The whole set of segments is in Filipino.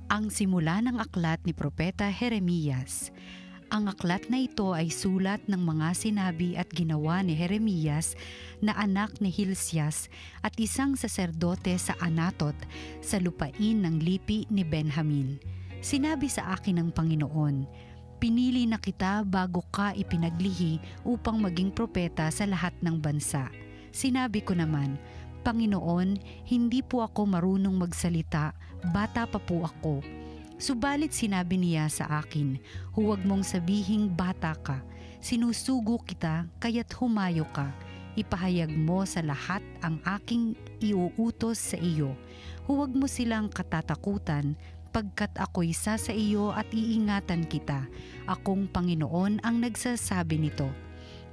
Ang simula ng aklat ni Propeta Jeremias. Ang aklat na ito ay sulat ng mga sinabi at ginawa ni Jeremias na anak ni Hilcias at isang saserdote sa Anatot sa lupain ng lipi ni Benjamin. Sinabi sa akin ng Panginoon, "Pinili na kita bago ka ipinaglihi upang maging propeta sa lahat ng bansa." Sinabi ko naman, "Panginoon, hindi po ako marunong magsalita, bata pa po ako." Subalit sinabi niya sa akin, "Huwag mong sabihing bata ka, sinusugo kita kaya't humayo ka. Ipahayag mo sa lahat ang aking iuutos sa iyo. Huwag mo silang katatakutan, pagkat ako'y isa sa iyo at iingatan kita. Akong Panginoon ang nagsasabi nito."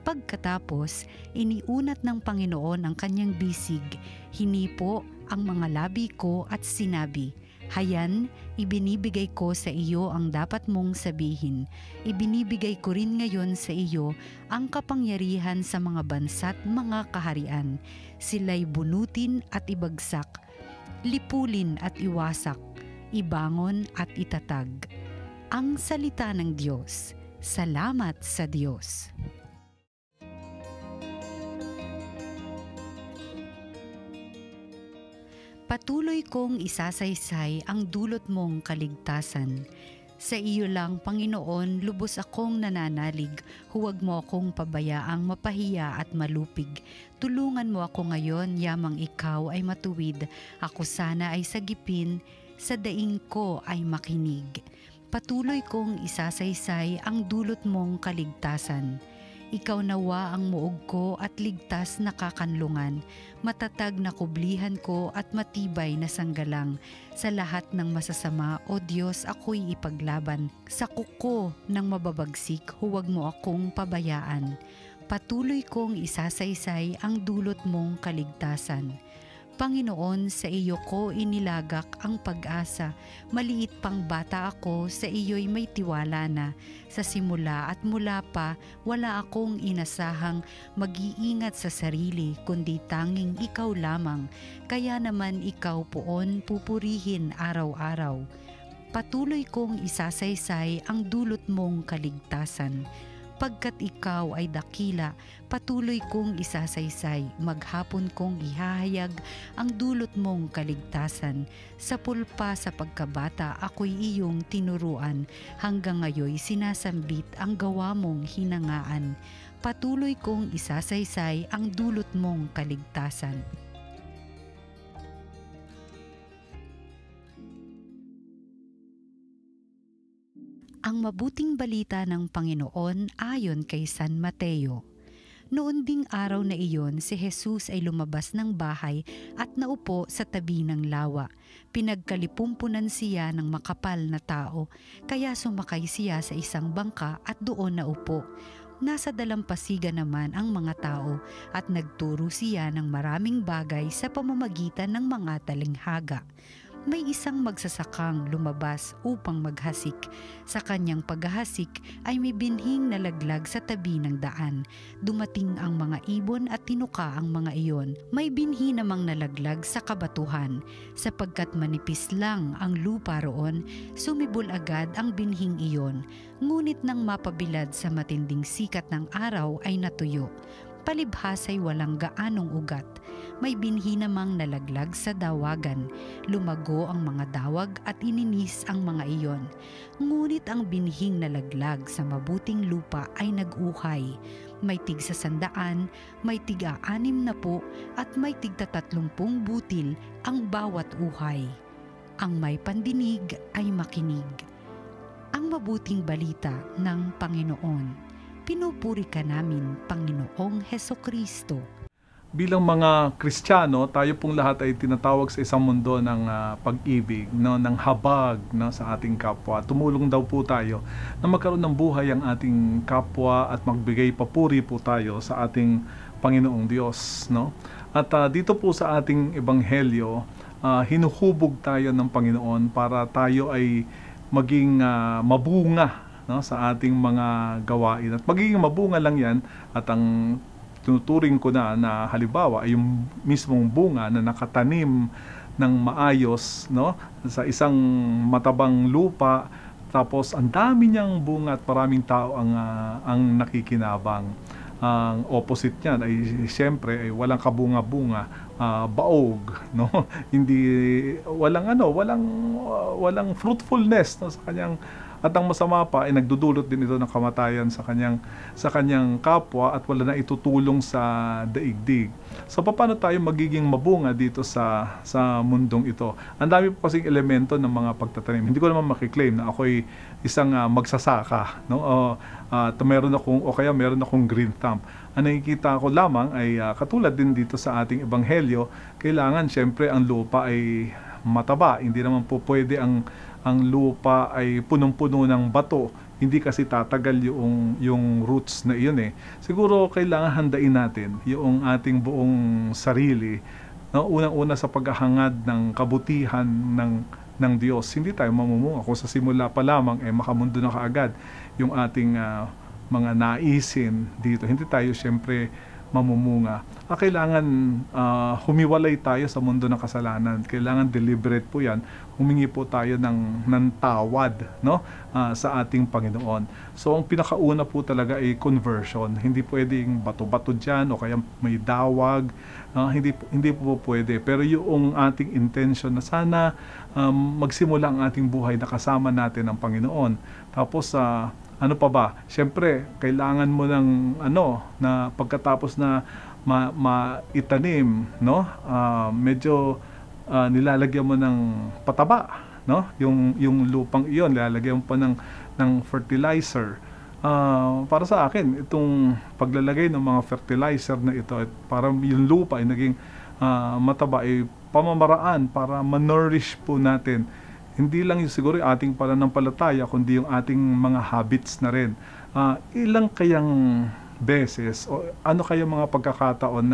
Pagkatapos, iniunat ng Panginoon ang kanyang bisig, hinipo ang mga labi ko at sinabi, "Hayan, ibinibigay ko sa iyo ang dapat mong sabihin. Ibinibigay ko rin ngayon sa iyo ang kapangyarihan sa mga bansa't mga kaharian. Sila'y bunutin at ibagsak, lipulin at iwasak, ibangon at itatag." Ang salita ng Diyos. Salamat sa Diyos. Patuloy kong isasaysay ang dulot mong kaligtasan. Sa iyo lang, Panginoon, lubos akong nananalig. Huwag mo akong pabayaang mapahiya at malupig. Tulungan mo ako ngayon, yamang ikaw ay matuwid. Ako sana ay sagipin, sa daing ko ay makinig. Patuloy kong isasaysay ang dulot mong kaligtasan. Ikaw nawa ang muog ko at ligtas na kakanlungan, matatag na kublihan ko at matibay na sanggalang. Sa lahat ng masasama, O Diyos, ako'y ipaglaban. Sa kuko ng mababagsik, huwag mo akong pabayaan. Patuloy kong isasaysay ang dulot mong kaligtasan. Panginoon, sa iyo ko inilagak ang pag-asa. Maliit pang bata ako, sa iyo'y may tiwala na. Sa simula at mula pa, wala akong inasahang mag-iingat sa sarili, kundi tanging ikaw lamang. Kaya naman ikaw poon pupurihin araw-araw. Patuloy kong isasaysay ang dulot mong kaligtasan. Pagkat ikaw ay dakila, patuloy kong isasaysay, maghapon kong ihahayag ang dulot mong kaligtasan. Sa pulpa sa pagkabata ako'y iyong tinuruan, hanggang ngayoy sinasambit ang gawa mong hinangaan. Patuloy kong isasaysay ang dulot mong kaligtasan. Ang mabuting balita ng Panginoon ayon kay San Mateo. Noon ding araw na iyon, si Jesus ay lumabas ng bahay at naupo sa tabi ng lawa. Pinagkalipumpunan siya ng makapal na tao, kaya sumakay siya sa isang bangka at doon naupo. Nasa dalampasigan naman ang mga tao at nagturo siya ng maraming bagay sa pamamagitan ng mga talinghaga. May isang magsasakang lumabas upang maghasik. Sa kanyang paghahasik ay may binhing nalaglag sa tabi ng daan. Dumating ang mga ibon at tinuka ang mga iyon. May binhi namang nalaglag sa kabatuhan. Sapagkat manipis lang ang lupa roon, sumibol agad ang binhing iyon. Ngunit nang mapabilad sa matinding sikat ng araw ay natuyo. Palibhas ay walang gaanong ugat. May binhi namang nalaglag sa dawagan. Lumago ang mga dawag at ininis ang mga iyon. Ngunit ang binhing nalaglag sa mabuting lupa ay nag-uhay. May tig 100, may tig 60 at may tig 30 butil ang bawat uhay. Ang may pandinig ay makinig. Ang mabuting balita ng Panginoon. Pinupuri ka namin, Panginoong Hesukristo. Bilang mga Kristiyano, tayo pong lahat ay tinatawag sa isang mundo ng pag-ibig, no, ng habag, no, sa ating kapwa. Tumulong daw po tayo na magkaroon ng buhay ang ating kapwa at magbigay papuri po tayo sa ating Panginoong Diyos. No? At dito po sa ating ebanghelyo, hinuhubog tayo ng Panginoon para tayo ay maging mabunga, no, sa ating mga gawain. At magiging mabunga lang yan, at ang tinuturing ko na halimbawa ay yung mismong bunga na nakatanim ng maayos, no? Sa isang matabang lupa, tapos ang dami niyang bunga at maraming tao ang nakikinabang. Ang opposite niyan ay siyempre ay walang kabunga-bunga, baog, no? Hindi walang fruitfulness, no, sa kanyang, at ang masama pa ay nagdudulot din ito ng kamatayan sa kanyang kapwa at wala na itutulong sa daigdig. So paano tayo magiging mabunga dito sa mundong ito? Ang dami po kasing elemento ng mga pagtatanim. Hindi ko naman makiklaim na ako'y isang magsasaka, no? Meron akong green thumb. Ang nakikita ko lamang ay katulad din dito sa ating ebanghelyo, kailangan siyempre ang lupa ay mataba. Hindi naman po pwede ang lupa ay punong-puno ng bato. Hindi kasi tatagal yung roots na iyon eh. Siguro kailangan handain natin yung ating buong sarili, no? Unang-una sa paghahangad ng kabutihan ng Diyos. Hindi tayo mamumunga kung sa simula pa lamang makamundo na kaagad yung ating mga naisin dito. Hindi tayo siyempre mamumunga. Kailangan humiwalay tayo sa mundo ng kasalanan. Kailangan deliberate po yan. Humingi po tayo ng tawad, no? Sa ating Panginoon. So ang pinakauna po talaga ay conversion. Hindi pwedeng bato-bato dyan o kaya may dawag. Hindi po pwede. Pero yung ating intention na sana magsimula ang ating buhay na kasama natin ang Panginoon. Tapos ano pa ba? Siyempre, kailangan mo ng na pagkatapos na maitanim, no? Medyo nilalagyan mo ng pataba, no? Yung lupang iyon, nilalagyan mo pa ng fertilizer. Para sa akin, itong paglalagay ng mga fertilizer na ito, para yung lupa ay naging mataba, ay pamamaraan para ma-nourish po natin. Hindi lang yung siguro yung ating pananampalataya, kundi yung ating mga habits na rin. Ilang kayang beses o ano kayang mga pagkakataon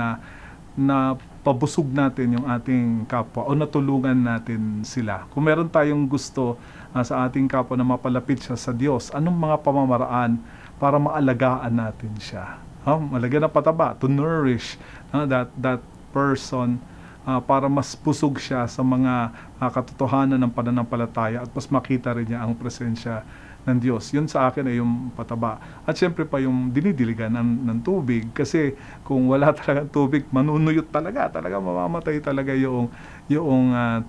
na pabusog natin yung ating kapwa o natulungan natin sila? Kung meron tayong gusto sa ating kapwa na mapalapit siya sa Diyos, anong mga pamamaraan para maalagaan natin siya? Malagyan ng pataba, to nourish that person, para mas pusog siya sa mga katotohanan ng pananampalataya at mas makita rin niya ang presensya ng Diyos. Yun sa akin ay yung pataba. At syempre pa yung dinidiligan ng tubig, kasi kung wala talagang tubig, manunuyot talaga mamamatay talaga yung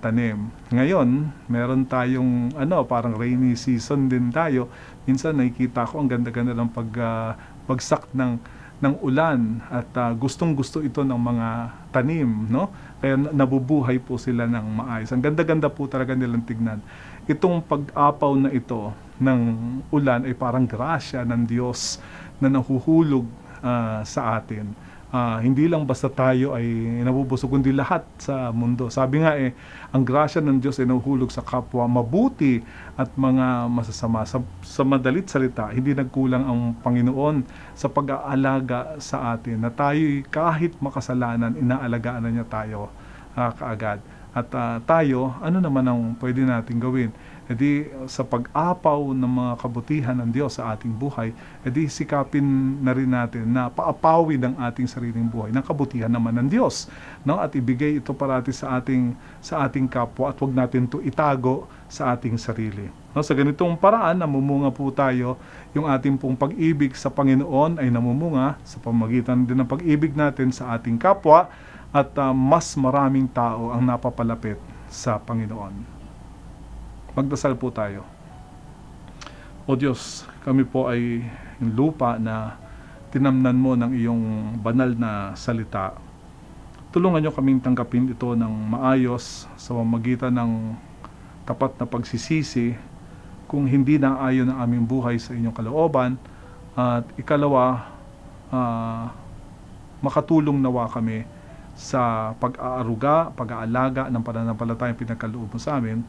tanim. Ngayon, meron tayong parang rainy season din tayo. Minsan nakikita ko ang ganda-ganda ng bagsak ng ulan at gustong-gusto ito ng mga tanim, no? Kaya nabubuhay po sila ng maayos. Ang ganda-ganda po talaga nilang tignan. Itong pag-apaw na ito ng ulan ay parang grasya ng Diyos na nahuhulog sa atin. Hindi lang basta tayo ay nabubusog, kundi lahat sa mundo. Sabi nga ang grasya ng Diyos ay nahuhulog sa kapwa mabuti at mga masasama. Sa madalit salita, hindi nagkulang ang Panginoon sa pag-aalaga sa atin, na tayo'y kahit makasalanan, inaalagaan na niya tayo kaagad. At tayo, ano naman ang pwede natin gawin? Sa pag-apaw ng mga kabutihan ng Diyos sa ating buhay, sikapin na rin natin na paapawin ang ating sariling buhay ng kabutihan naman ng Diyos, no? At ibigay ito parati sa ating kapwa, at huwag natin ito itago sa ating sarili. No? Sa ganitong paraan, namumunga po tayo. Yung ating pong pag-ibig sa Panginoon ay namumunga sa pamamagitan din ng pag-ibig natin sa ating kapwa, at mas maraming tao ang napapalapit sa Panginoon. Magdasal po tayo. O Diyos, kami po ay yung lupa na tinamnan mo ng iyong banal na salita. Tulungan niyo kaming tanggapin ito ng maayos sa pamamagitan ng tapat na pagsisisi kung hindi na ayon ang aming buhay sa inyong kalooban. At ikalawa, makatulong nawa kami sa pag-aaruga, pag-aalaga ng pananampalatayang pinagkaloob mo sa amin,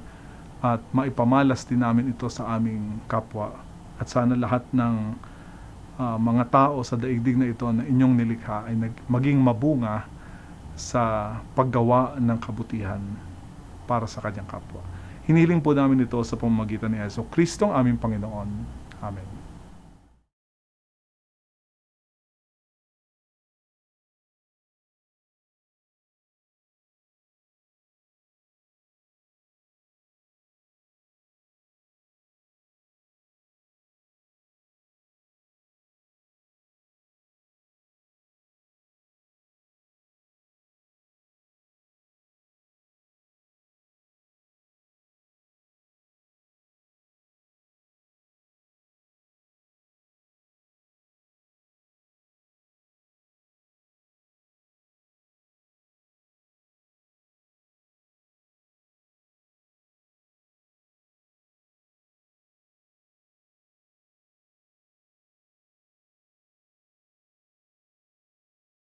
at maipamalas din namin ito sa aming kapwa. At sana lahat ng mga tao sa daigdig na ito na inyong nilikha ay maging mabunga sa paggawa ng kabutihan para sa kanyang kapwa. Hiniling po namin ito sa pamamagitan ni Jesu Kristong aming Panginoon. Amen.